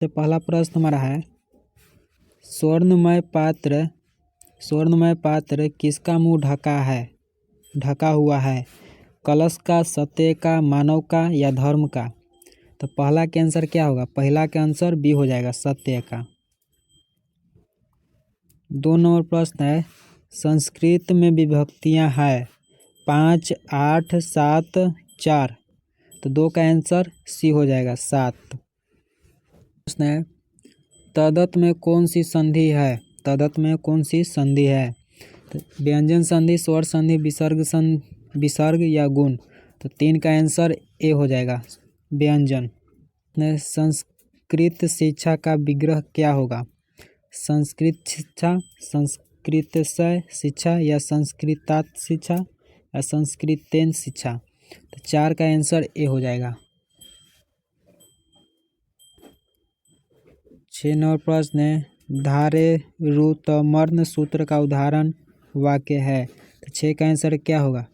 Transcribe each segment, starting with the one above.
तो पहला प्रश्न हमारा है, स्वर्णमय पात्र किसका मुंह ढका हुआ है? कलश का, सत्य का, मानव का या धर्म का? तो पहला के आंसर क्या होगा? पहला का आंसर बी हो जाएगा, सत्य का। 2 नंबर प्रश्न है, संस्कृत में विभक्तियां हैं 5, 8, 7, 4। तो 2 का आंसर सी हो जाएगा, 7। प्रश्न है, तद्धित में कौन सी संधि है? तद्धित में कौन सी संधि है? तो व्यंजन संधि, स्वर संधि, विसर्ग या गुण? तो 3 का आंसर ए हो जाएगा, व्यंजन। संस्कृत शिक्षा का विग्रह क्या होगा? संस्कृत शिक्षा, संस्कृतस्य शिक्षा या संस्कृतात शिक्षा या संस्कृतेन शिक्षा? तो 4 का आंसर ए हो जाएगा। 6 नंबर प्रश्न है, धारेरुतमर्ण सूत्र का उदाहरण वाक्य है। तो 6 का आंसर क्या होगा?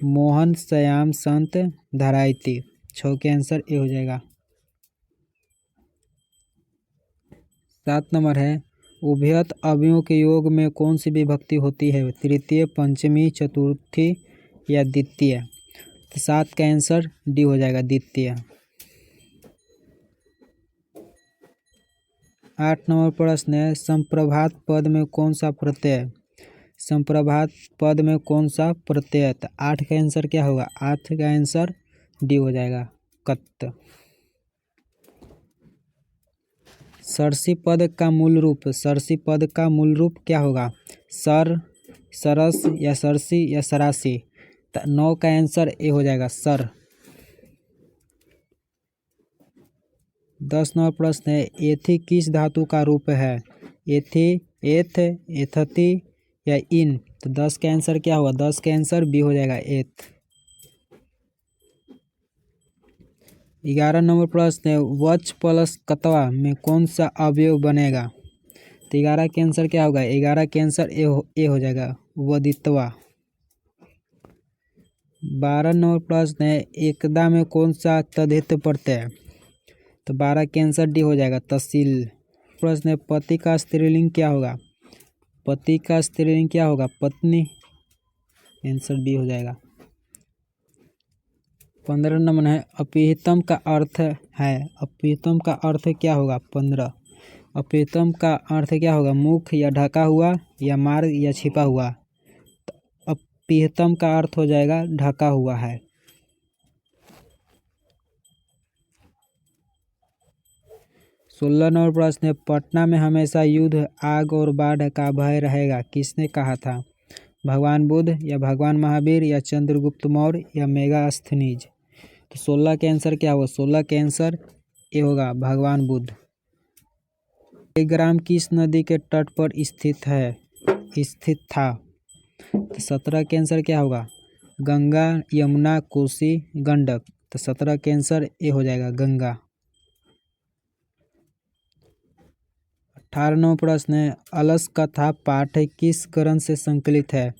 मोहन श्याम संत धारायती। 6 के आंसर ए हो जाएगा। 7 नंबर है, उभयत अवयवों के योग में कौन सी विभक्ति होती है? तृतीय, पंचमी, चतुर्थी या द्वितीय? तो 7 का आंसर डी हो जाएगा, द्वितीय। 8 नंबर प्रश्न है, संप्रभात पद में कौन सा प्रत्यय? संप्रभात पद में कौन सा प्रत्यय? तो 8 का आंसर क्या होगा? 8 का आंसर डी हो जाएगा, कत्त। सरसी पद का मूल रूप क्या होगा? सर, सरस या सरसी या सरासी? तो 9 का आंसर ए हो जाएगा, सर। 10 नंबर प्रश्न है, एथी किस धातु का रूप है? एथी, एथ, एथती या इन? तो 10 का आंसर क्या होगा? 10 का आंसर बी हो जाएगा, एथ। 11 नंबर प्रश्न है, वच प्लस कत्वा में कौन सा अवयव बनेगा? तो 11 के आंसर क्या होगा? 11 के आंसर ए हो जाएगा, वदित्वा। 12 नंबर प्रश्न है, एकदा में कौन सा तद्धित प्रत्यय? तो 12 के आंसर डी हो जाएगा, तहसील। प्रश्न है, पति का स्त्रीलिंग क्या होगा? पति का स्त्रीलिंग क्या होगा? पत्नी। आंसर बी हो जाएगा। 15 नंबर है, अपिहितम का अर्थ है। अपिहितम का अर्थ क्या होगा? 15। अपिहितम का अर्थ क्या होगा? मुख या ढका हुआ या मार्ग या छिपा हुआ? तो अपिहितम का अर्थ हो जाएगा, ढका हुआ है। 16 नंबर प्रश्न है, पटना में हमेशा युद्ध, आग और बाढ़ का भय रहेगा, किसने कहा था? भगवान बुद्ध या भगवान महावीर या चंद्रगुप्त मौर्य या मेगास्थनीज? तो 16 के आंसर क्या होगा? 16 के आंसर ए होगा, भगवान बुद्ध। ग्राम किस नदी के तट पर स्थित था? तो 17 के आंसर क्या होगा? गंगा, यमुना, कोसी, गंडक? तो 17 के आंसर ए हो जाएगा, गंगा। 18 नंबर प्रश्न है, अलस कथा पाठ किस ग्रंथ से संकलित है?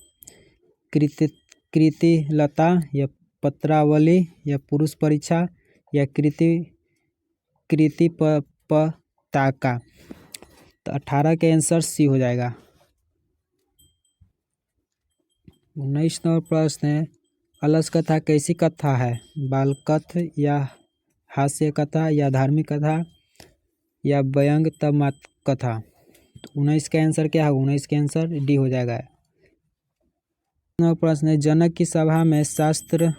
कृतिलता या पत्रावली या पुरुष परीक्षा या कृति पताका? तो 18 के आंसर सी हो जाएगा। 19 नंबर प्रश्न है, अलस कथा कैसी कथा है? बाल कथा या हास्य कथा या धार्मिक कथा या व्यंग्यात्मक कथा? तो 19 का आंसर क्या होगा? 19 का आंसर डी हो जाएगा। प्रश्न है, जनक की सभा में शास्त्र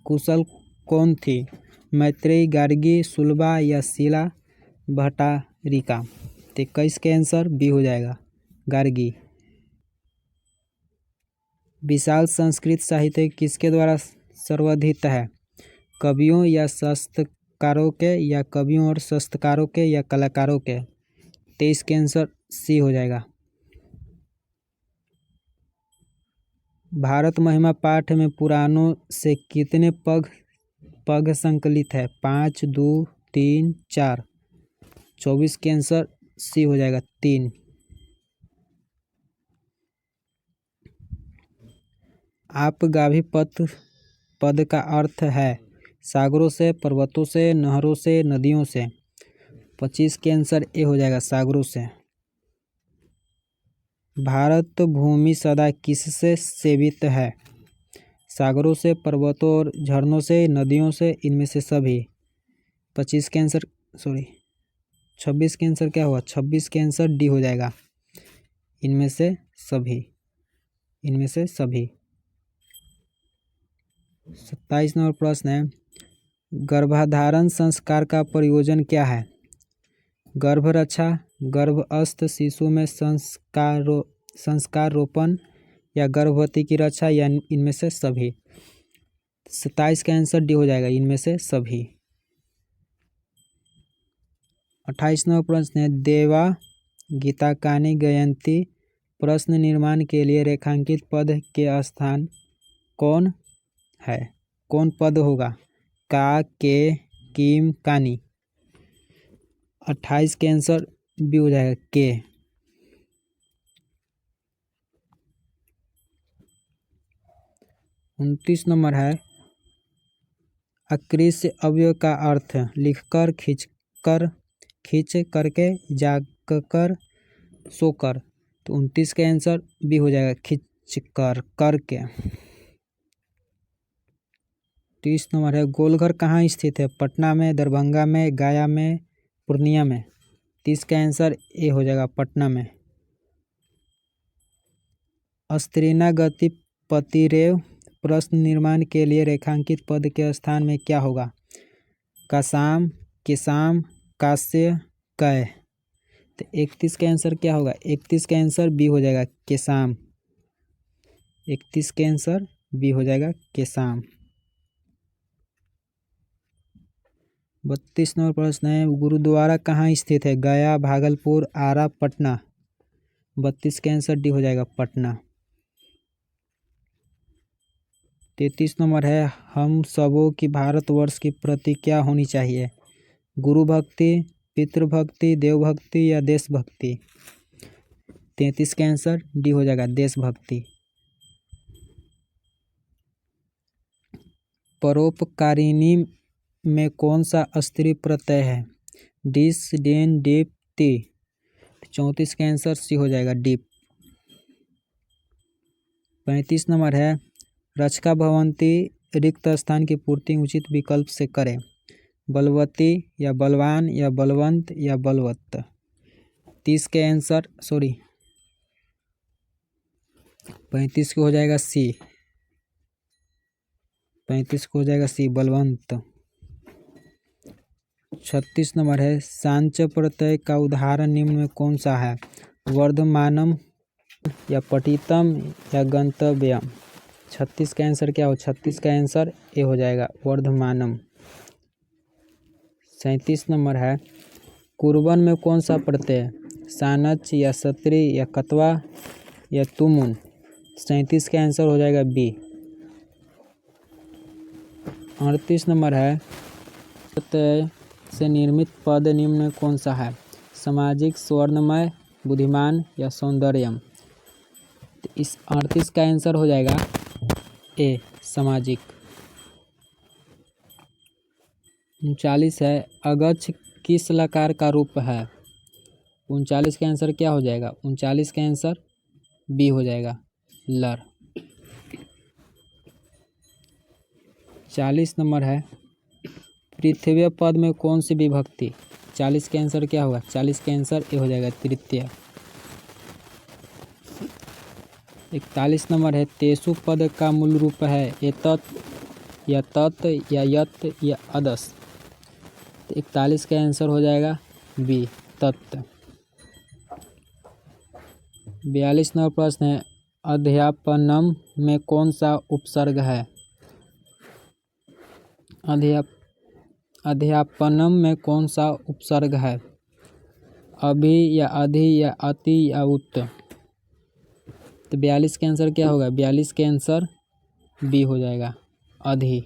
कुशल कौन थी? मैत्रेयी, गार्गी, सुलभा या शीला भट्टारिका? तो 21 के आंसर बी हो जाएगा, गार्गी। विशाल संस्कृत साहित्य किसके द्वारा सर्वाधिक है? कवियों या शास्त्रकारों के या कवियों और शास्त्रकारों के या कलाकारों के? 23 के आंसर सी हो जाएगा। भारत महिमा पाठ में पुराणों से कितने पग संकलित है? 5, 2, 3, 4? 24 के आंसर सी हो जाएगा, 3। आपगाभि पद का अर्थ है सागरों से, पर्वतों से, नहरों से, नदियों से? 25 के आंसर ए हो जाएगा सागरों से। भारत भूमि सदा किससे सेवित है? सागरों से, पर्वतों और झरनों से, नदियों से, इनमें से सभी। 25 के आंसर 26 के आंसर क्या हुआ? 26 के आंसर डी हो जाएगा, इनमें से सभी। 27 नंबर प्रश्न है, गर्भाधारण संस्कार का प्रयोजन क्या है? गर्भ रक्षा, गर्भस्थ शिशु में संस्कार रोपण, या गर्भवती की रक्षा, या इनमें से सभी। 27 का आंसर डी हो जाएगा, इनमें से सभी। 28 नंबर प्रश्न है, देवा गीताकानी गयंती प्रश्न निर्माण के लिए रेखांकित पद के स्थान कौन है? कौन पद होगा? का, के, किम, कानी। 28 के आंसर बी हो जाएगा, के। 29 नंबर है, अकृष्य अव्यय का अर्थ लिखकर, खींचकर, खींच करके, जाकर, सोकर। तो 29 का आंसर बी हो जाएगा, खींचकर, करके। 30 नंबर है, गोलघर कहाँ स्थित है? पटना में, दरभंगा में, गया में, पूर्णिया में। 30 का आंसर ए हो जाएगा, पटना में। अस्त्रीना गति पतिरेव प्रश्न निर्माण के लिए रेखांकित पद के स्थान में क्या होगा? कासाम, किसाम, कास्य, कै। तो 31 का आंसर क्या होगा? 31 का आंसर बी हो जाएगा, केसाम। 31 के आंसर बी हो जाएगा, केसाम। 32 नंबर प्रश्न है, गुरुद्वारा कहाँ स्थित है? गया, भागलपुर, आरा, पटना। 32 के आंसर डी हो जाएगा, पटना। 33 नंबर है, हम सबों की भारतवर्ष की प्रति क्या होनी चाहिए? गुरु भक्ति, पितृभक्ति, देवभक्ति, या देशभक्ति। 33 का आंसर डी हो जाएगा, देशभक्ति। परोपकारिणी में कौन सा स्त्री प्रत्यय है? डिस, डेन, डीप, ती। 34 का आंसर सी हो जाएगा, डीप। 35 नंबर है, रचका भवंती रिक्त स्थान की पूर्ति उचित विकल्प से करें। बलवती, या बलवान, या बलवंत, या बलवत्त। 35 को हो जाएगा सी। 35 को हो जाएगा सी, बलवंत। 36 नंबर है, सांच प्रत्यय का उदाहरण निम्न में कौन सा है? वर्धमानम, या पठितम, या गंतव्यम। 36 का आंसर क्या हो? 36 का आंसर ए हो जाएगा, वर्धमानम। 37 नंबर है, कुर्बन में कौन सा प्रत्यय? सानच, या सत्री, या कतवा, या तुमुन। 37 का आंसर हो जाएगा बी। 38 नंबर है, प्रत्यय से निर्मित पद निम्न में कौन सा है? सामाजिक, स्वर्णमय, बुद्धिमान, या सौंदर्यम। तो इस 38 का आंसर हो जाएगा ए, सामाजिक। 39 है, अगच्छ किस लकार का रूप है? 39 का आंसर क्या हो जाएगा? 39 का आंसर बी हो जाएगा, लर। 40 नंबर है, पृथ्वी पद में कौन सी विभक्ति? 40 के आंसर क्या होगा? 40 के आंसर ए हो जाएगा, तृतीय। 41 नंबर है, तेसु पद का मूल रूप है एतत्, या तत्, या यत्, या अदस। 41 का आंसर हो जाएगा बी, तत्। 42 नंबर प्रश्न है, अध्यापनम में कौन सा उपसर्ग है? अध्यापनम में कौन सा उपसर्ग है? अभि, या अधि, या अति, या उत। तो 42 के आंसर क्या होगा? 42 के आंसर बी हो जाएगा, अधि।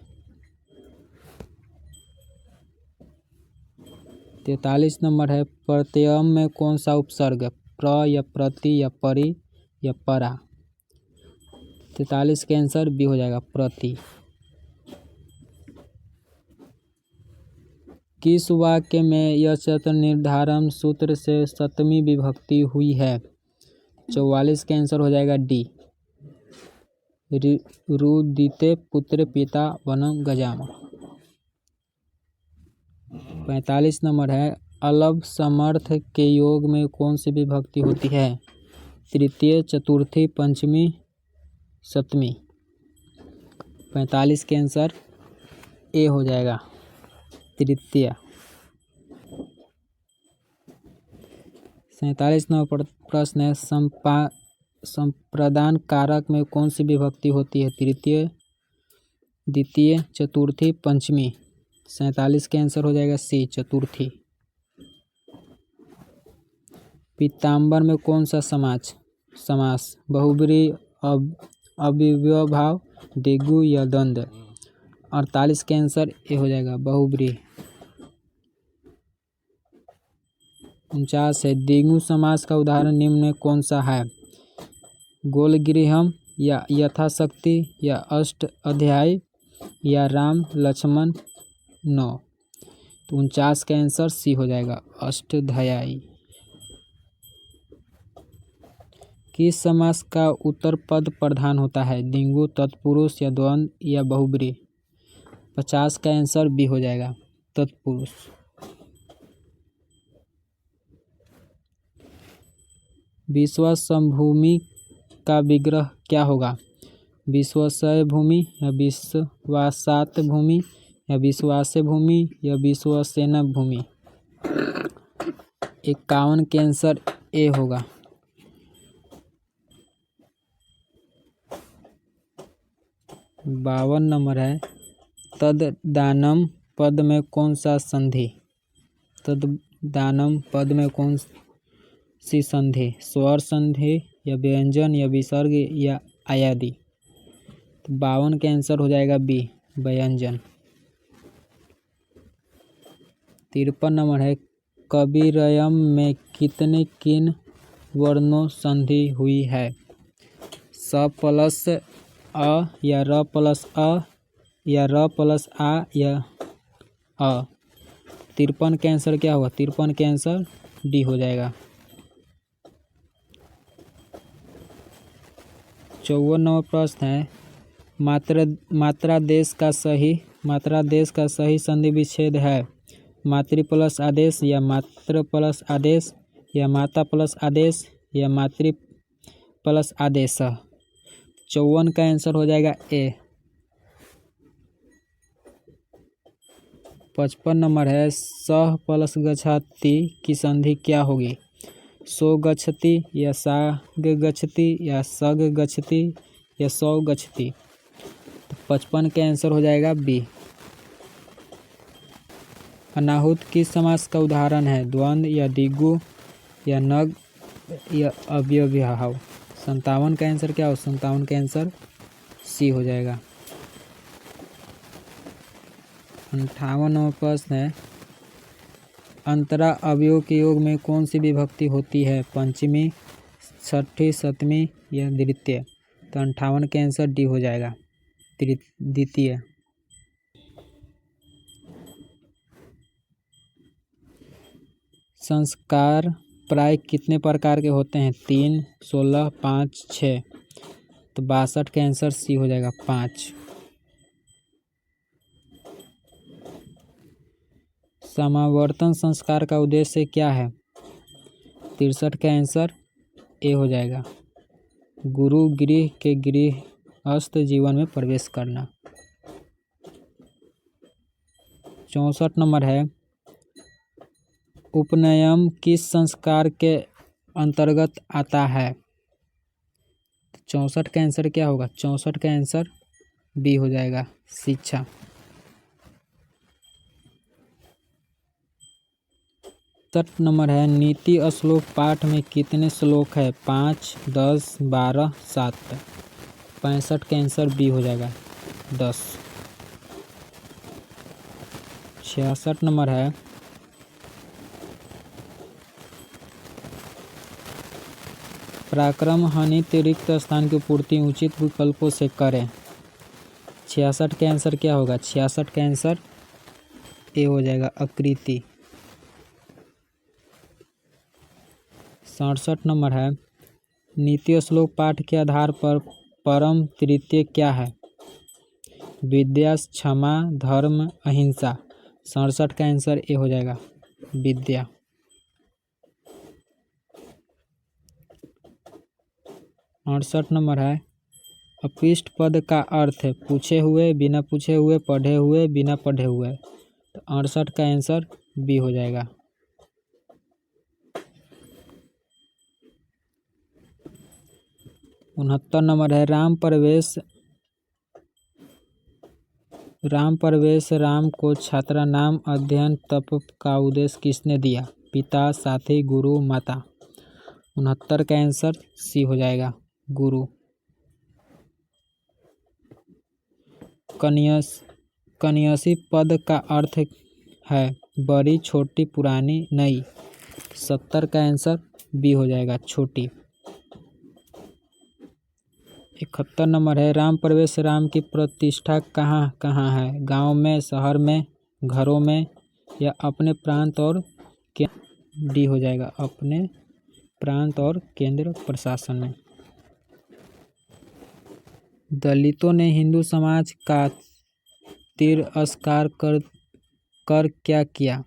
43 नंबर है, प्रत्ययम में कौन सा उपसर्ग? प्र, या प्रति, या परि, या परा। 43 के आंसर बी हो जाएगा, प्रति। किस वाक्य में यह निर्धारण सूत्र से सप्तमी विभक्ति हुई है? 44 का आंसर हो जाएगा डी। रुदिते पुत्र पिता वनम गजाम। 45 नंबर है, अलव समर्थ के योग में कौन सी विभक्ति होती है? तृतीय, चतुर्थी, पंचमी, सप्तमी। 45 के आंसर ए हो जाएगा, तृतीय। 47 नंबर प्रश्न है, संप्रदान कारक में कौन सी विभक्ति होती है? तृतीय, द्वितीय, चतुर्थी, पंचमी। 47 के आंसर हो जाएगा सी, चतुर्थी। पीताम्बर में कौन सा समास? बहुब्रीहि, अव्ययभाव, द्विगु या द्वंद्व। 48 के आंसर ए हो जाएगा, बहुब्रीहि। 49 है, द्विगु समास का उदाहरण निम्न में कौन सा है? गोलगृहम या यथाशक्ति या अष्ट अध्याय या राम लक्ष्मण 9। तो 49 का आंसर सी हो जाएगा, अष्टाध्यायी। किस समास का उत्तर पद प्रधान होता है? द्विगु, तत्पुरुष या द्वंद्व या बहुब्रीहि। 50 का आंसर बी हो जाएगा, तत्पुरुष। विश्वसंभूमि का विग्रह क्या होगा? विश्वासय भूमि या विश्वासात भूमि या विश्वास्य भूमि या विश्वसेन भूमि। 51 के आंसर ए होगा। बावन नंबर है, तद्दानम पद में कौन सा संधि? तद्दानम पद में कौन सी संधि? स्वर संधि या व्यंजन या विसर्ग या आयादी। तो 52 के आंसर हो जाएगा बी, व्यंजन। 53 नंबर है, कबीरयम में किन वर्णों संधि हुई है? स प्लस अ या र प्लस अ या र प्लस आ या अ। 53 के आंसर क्या होगा? 53 के आंसर डी हो जाएगा। 54 नंबर प्रश्न है, मात्रा देश का सही संधि विच्छेद है? मातृ प्लस आदेश या मात्र प्लस आदेश या माता प्लस आदेश या मातृ प्लस आदेश। 54 का आंसर हो जाएगा ए। 55 नंबर है, सह प्लस गच्छति की संधि क्या होगी? सो गच्छति या साग गच्छति या सग गच्छति या सौ गच्छति। तो 55 के आंसर हो जाएगा बी। अनाहुत किस समास का उदाहरण है? द्वंद्व या द्विगु या नग या अव्ययभाव। 57 का आंसर क्या हो? 57 का आंसर सी हो जाएगा। 58 नंबर प्रश्न है, अंतरा अवयव के योग में कौन सी विभक्ति होती है? पंचमी, छठी, सप्तमी या द्वितीय। तो 58 के आंसर डी हो जाएगा, द्वितीय। संस्कार प्राय कितने प्रकार के होते हैं? 3, 16, 5, 6। तो 62 के आंसर सी हो जाएगा, 5। समावर्तन संस्कार का उद्देश्य क्या है? 63 का आंसर ए हो जाएगा, गुरु गृह के गृहस्थ जीवन में प्रवेश करना। 64 नंबर है, उपनयन किस संस्कार के अंतर्गत आता है? 64 का आंसर क्या होगा? 64 का आंसर बी हो जाएगा, शिक्षा। 67 नंबर है, नीति श्लोक पाठ में कितने श्लोक है? 5, 10, 12, 7। 65 का आंसर बी हो जाएगा, 10। 66 नंबर है, पराक्रम हनित रिक्त स्थान की पूर्ति उचित विकल्पों से करें। 66 का आंसर क्या होगा? 66 का आंसर ए हो जाएगा आकृति। 67 नंबर है, नीति श्लोक पाठ के आधार पर परम तृतीय क्या है? विद्या, क्षमा, धर्म, अहिंसा। 67 का आंसर ए हो जाएगा विद्या। 68 नंबर है, अपृष्ट पद का अर्थ है पूछे हुए, बिना पूछे हुए, पढ़े हुए, बिना पढ़े हुए। तो 68 का आंसर बी हो जाएगा। 69 नंबर है, राम प्रवेश राम को छात्रा नाम अध्ययन तप का उद्देश्य किसने दिया? पिता, साथी, गुरु, माता। 69 का आंसर सी हो जाएगा गुरु। कन्यासी पद का अर्थ है बड़ी, छोटी, पुरानी, नई। 70 का आंसर बी हो जाएगा छोटी। 71 नंबर है, राम प्रवेश राम की प्रतिष्ठा कहाँ कहाँ है? गांव में, शहर में, घरों में या अपने प्रांत और केंद्र। डी हो जाएगा अपने प्रांत और केंद्र प्रशासन में। दलितों ने हिंदू समाज का तिरस्कार कर क्या किया?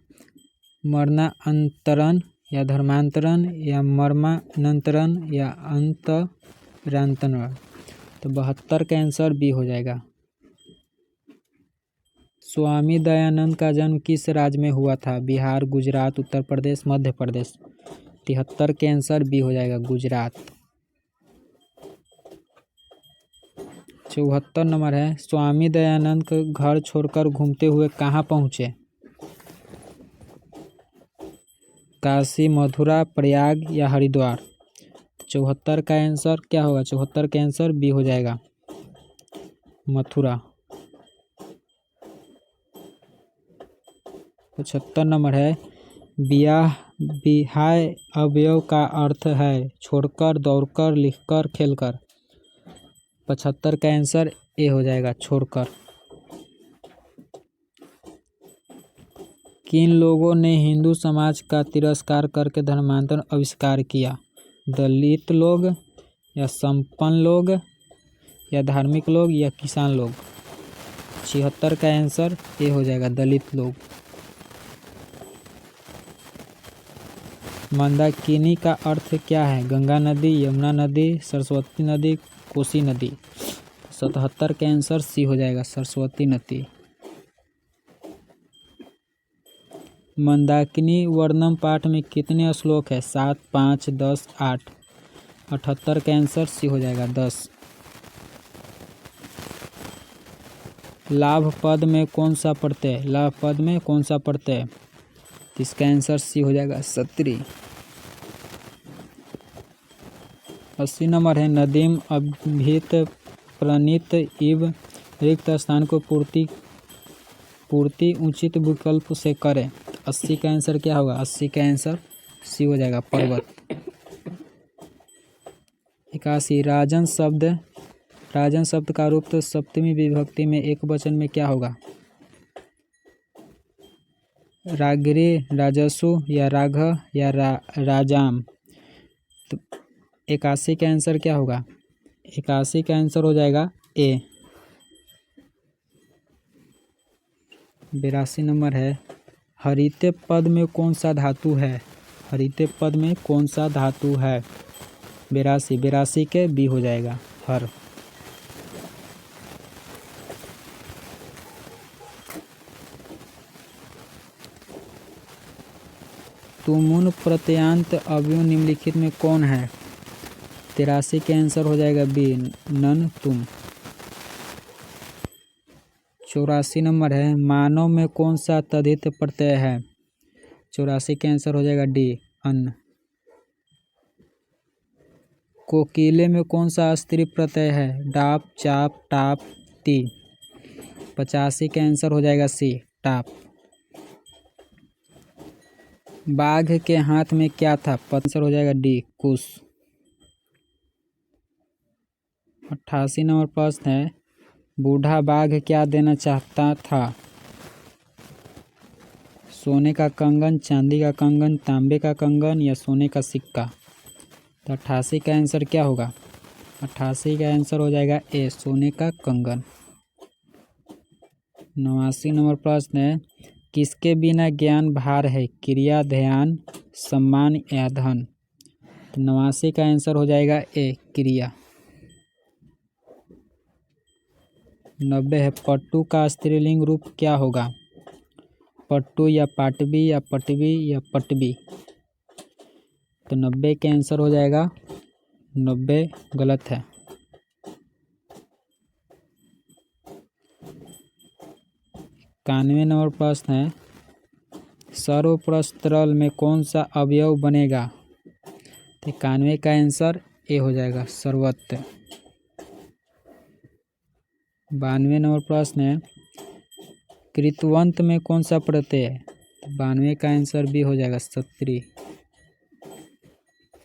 मरणांतरण या धर्मांतरण या मर्मांतरण या अंतरांतरण। तो 72 का आंसर बी हो जाएगा। स्वामी दयानंद का जन्म किस राज्य में हुआ था? बिहार, गुजरात, उत्तर प्रदेश, मध्य प्रदेश। 73 के आंसर बी हो जाएगा गुजरात। 74 नंबर है, स्वामी दयानंद का घर छोड़कर घूमते हुए कहाँ पहुँचे? काशी, मथुरा, प्रयाग या हरिद्वार। 74 का आंसर क्या होगा? 74 का आंसर बी हो जाएगा मथुरा। 75 नंबर है, बिहाय अवयव का अर्थ है छोड़कर, दौड़कर, लिखकर, खेलकर। 75 का आंसर ए हो जाएगा छोड़कर। किन लोगों ने हिंदू समाज का तिरस्कार करके धर्मांतरण आविष्कार किया? दलित लोग या संपन्न लोग या धार्मिक लोग या किसान लोग। 76 का आंसर ए हो जाएगा दलित लोग। मंदाकिनी का अर्थ क्या है? गंगा नदी, यमुना नदी, सरस्वती नदी, कोसी नदी। 77 का आंसर सी हो जाएगा सरस्वती नदी। मंदाकिनी वर्णम पाठ में कितने श्लोक है? 7, 5, 10, 8। 78 का आंसर सी हो जाएगा 10। लाभ पद में कौन सा प्रत्यय? लाभ पद में कौन सा प्रत्यय? इसका आंसर सी हो जाएगा सत्री। 80 नंबर है, नदीम अभित प्रणीत इव रिक्त स्थान को पूर्ति उचित विकल्प से करें। 80 का आंसर क्या होगा? 80 का आंसर सी हो जाएगा पर्वत। 81 राजन शब्द का रूप तो सप्तमी विभक्ति में एक वचन में क्या होगा? रागरी, राजसु या राघ या राजाम। तो 81 का आंसर क्या होगा? 81 का आंसर हो जाएगा ए। 82 नंबर है, हरिते पद में कौन सा धातु है? हरिते पद में कौन सा धातु है? 82 के बी हो जाएगा हर। तुमुन प्रत्ययान्त अवयव निम्नलिखित में कौन है? 83 के आंसर हो जाएगा बी नन तुम। 84 नंबर है, मानव में कौन सा तद्धित प्रत्यय है? 84 के आंसर हो जाएगा डी अन्न। कोकिले में कौन सा स्त्री प्रत्यय है? डाप, चाप, टाप, ती। 85 के आंसर हो जाएगा सी टाप। बाघ के हाथ में क्या था? आंसर हो जाएगा डी कुश। 88 नंबर प्रश्न है, बूढ़ा बाघ क्या देना चाहता था? सोने का कंगन, चांदी का कंगन, तांबे का कंगन या सोने का सिक्का। तो 88 का आंसर क्या होगा? 88 का आंसर हो जाएगा ए, सोने का कंगन। 89 नंबर प्रश्न है, किसके बिना ज्ञान भार है? क्रिया, ध्यान, सम्मान या धन। तो 89 का आंसर हो जाएगा ए, क्रिया। 90 है, पट्टू का स्त्रीलिंग रूप क्या होगा? पट्टू या पाटवी या पटवी या पटवी। तो 90 के आंसर हो जाएगा 90 गलत है। 91 नंबर प्रश्न है, सर्वप्रस्थरल में कौन सा अवयव बनेगा? तो 91 का आंसर ए हो जाएगा, सर्वत्र। 92 नंबर प्रश्न है, कृतवंत में कौन सा प्रत्यय है? 92 का आंसर बी हो जाएगा, सत्री।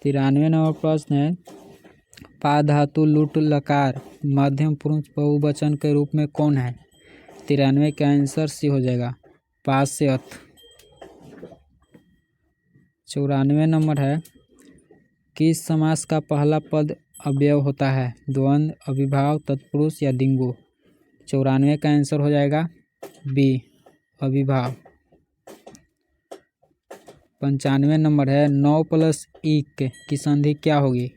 93 नंबर प्रश्न है, पा धातु लुट लकार मध्यम पुरुष बहुवचन के रूप में कौन है? 93 का आंसर सी हो जाएगा, पास्यथ। 94 नंबर है, किस समास का पहला पद अव्यय होता है? द्वंद्व, अविभाव, तत्पुरुष या दिंगु। 94 का आंसर हो जाएगा बी, अविभाव। 95 नंबर है, 9 + 1 की संधि क्या होगी?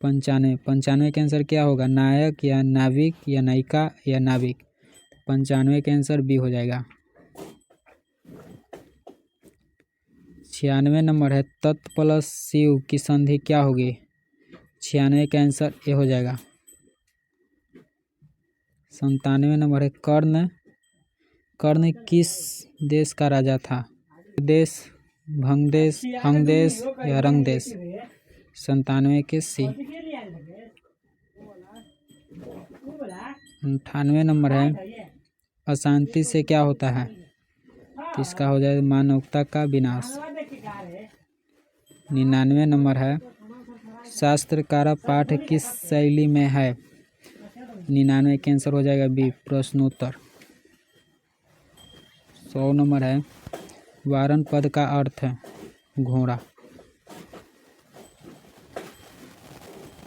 95 का आंसर क्या होगा? नायक या नाविक या नायिका या नाविक। 95 का आंसर बी हो जाएगा। 96 नंबर है, तत् + शिव की संधि क्या होगी? 96 का आंसर ए हो जाएगा। 97 नंबर है, कर्ण किस देश का राजा था? देश, भंग देश, अंग देश या रंग देश। 97 के सी। 98 नंबर है, अशांति से क्या होता है? तो इसका हो जाएगा मानवता का विनाश। 99 नंबर है, शास्त्रकार पाठ किस शैली में है? 99 का आंसर हो जाएगा बी, प्रश्नोत्तर। 100 नंबर है, वारण पद का अर्थ है घोड़ा।